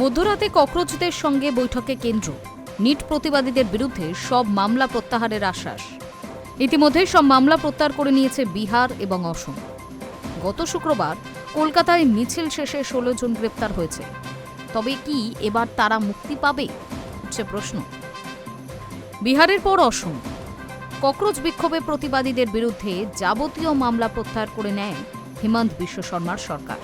মধ্যরাতে ককরোচদের সঙ্গে বৈঠকে কেন্দ্র, নিট প্রতিবাদীদের বিরুদ্ধে সব মামলা প্রত্যাহারের আশ্বাস। ইতিমধ্যেই সব মামলা প্রত্যাহার করে নিয়েছে বিহার এবং অসম। গত শুক্রবার কলকাতায় মিছিল শেষে 16 জন গ্রেপ্তার হয়েছে। তবে কি এবার তারা মুক্তি পাবে, উঠছে প্রশ্ন। বিহারের পর অসম। ককরোচ বিক্ষোভে প্রতিবাদীদের বিরুদ্ধে যাবতীয় মামলা প্রত্যাহার করে নেয় হিমন্ত বিশ্ব শর্মার সরকার।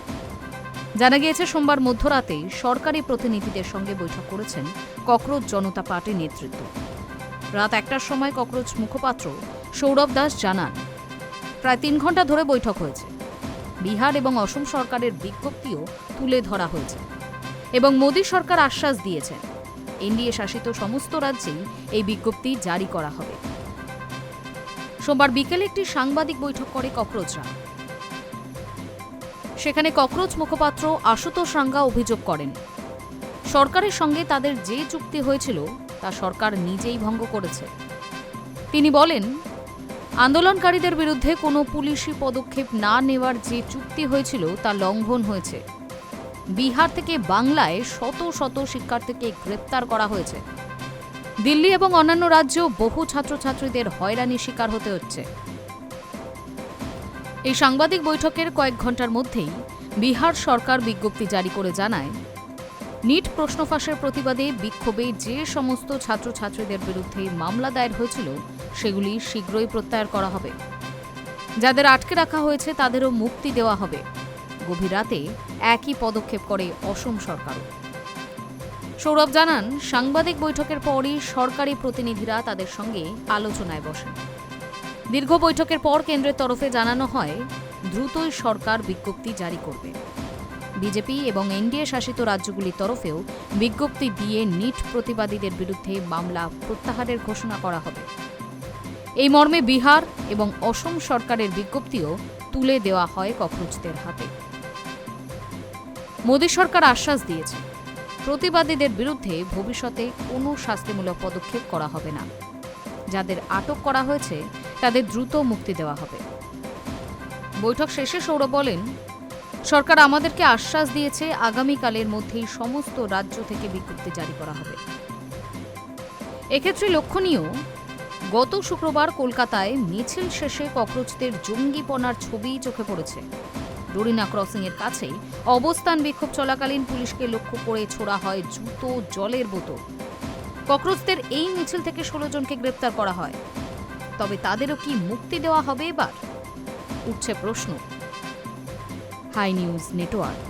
জানা গিয়েছে, সোমবার মধ্যরাতে সরকারি প্রতিনিধিদের সঙ্গে বৈঠক করেছেন ককরোচ জনতা পার্টির নেতৃত্ব। রাত 1টার সময় ককরোচ মুখপাত্র সৌরভ দাস জানান, প্রায় 3 ঘণ্টা ধরে বৈঠক হয়েছে। বিহার এবং অসম সরকারের বিজ্ঞপ্তিও তুলে ধরা হয়েছে এবং মোদী সরকার আশ্বাস দিয়েছেন এনডিএ শাসিত সমস্ত রাজ্যেই এই বিজ্ঞপ্তি জারি করা হবে। সোমবার বিকেলে একটি সাংবাদিক বৈঠক করে ককরোচরা। সেখানে ককরোচ মুখপাত্র আশুতোষ রাঙ্গা অভিযোগ করেন, সরকারের সঙ্গে তাদের যে চুক্তি হয়েছিল তা সরকার নিজেই ভঙ্গ করেছে। তিনি বলেন, আন্দোলনকারীদের বিরুদ্ধে কোনো পুলিশি পদক্ষেপ না নেওয়ার যে চুক্তি হয়েছিল তা লঙ্ঘন হয়েছে। বিহার থেকে বাংলায় শত শত শিক্ষার্থীকে গ্রেপ্তার করা হয়েছে। দিল্লি এবং অন্যান্য রাজ্যেও বহু ছাত্রছাত্রীদের হয়রানির শিকার হতে হচ্ছে। এই সাংবাদিক বৈঠকের কয়েক ঘণ্টার মধ্যেই বিহার সরকার বিজ্ঞপ্তি জারি করে জানায়, নিট প্রশ্ন ফাঁসের প্রতিবাদে বিক্ষোভে যে সমস্ত ছাত্রছাত্রীদের বিরুদ্ধে মামলা দায়ের হয়েছিল সেগুলি শীঘ্রই প্রত্যাহার করা হবে। যাদের আটকে রাখা হয়েছে তাদেরও মুক্তি দেওয়া হবে। গভীর রাতে একই পদক্ষেপ করে অসম সরকারও। সৌরভ জানান, সাংবাদিক বৈঠকের পরই সরকারি প্রতিনিধিরা তাদের সঙ্গে আলোচনায় বসেন। দীর্ঘ বৈঠকের পর কেন্দ্রের তরফে জানানো হয়, দ্রুতই সরকার বিজ্ঞপ্তি জারি করবে। বিজেপি এবং এনডিএ শাসিত রাজ্যগুলির তরফেও বিজ্ঞপ্তি দিয়ে নিট প্রতিবাদীদের বিরুদ্ধে মামলা প্রত্যাহারের ঘোষণা করা হবে। এই মর্মে বিহার এবং অসম সরকারের বিজ্ঞপ্তিও তুলে দেওয়া হয় ককরোচদের হাতে। মোদী সরকার আশ্বাস দিয়েছে, প্রতিবাদীদের বিরুদ্ধে ভবিষ্যতে কোনো শাস্তিমূলক পদক্ষেপ করা হবে না। যাদের আটক করা হয়েছে তাদের দ্রুত মুক্তি দেওয়া হবে। বৈঠক শেষে সৌরভ বলেন, সরকার আমাদেরকে আশ্বাস দিয়েছে আগামীকালের মধ্যেই সমস্ত রাজ্য থেকে বিজ্ঞপ্তি জারি করা হবে। এক্ষেত্রে লক্ষণীয়, গত শুক্রবার কলকাতায় মিছিল শেষে ককরোচদের জঙ্গিপনার ছবি চোখে পড়েছে। ডোরিনা ক্রসিংয়ের কাছে অবস্থান বিক্ষোভ চলাকালীন পুলিশকে লক্ষ্য করে ছোড়া হয় জুতো, জলের বোতল। ককরোচদের এই মিছিল থেকে 16 জনকে গ্রেপ্তার করা হয়। তবে তাদেরও কি মুক্তি দেওয়া হবে এবার, উঠছে প্রশ্ন। High news network.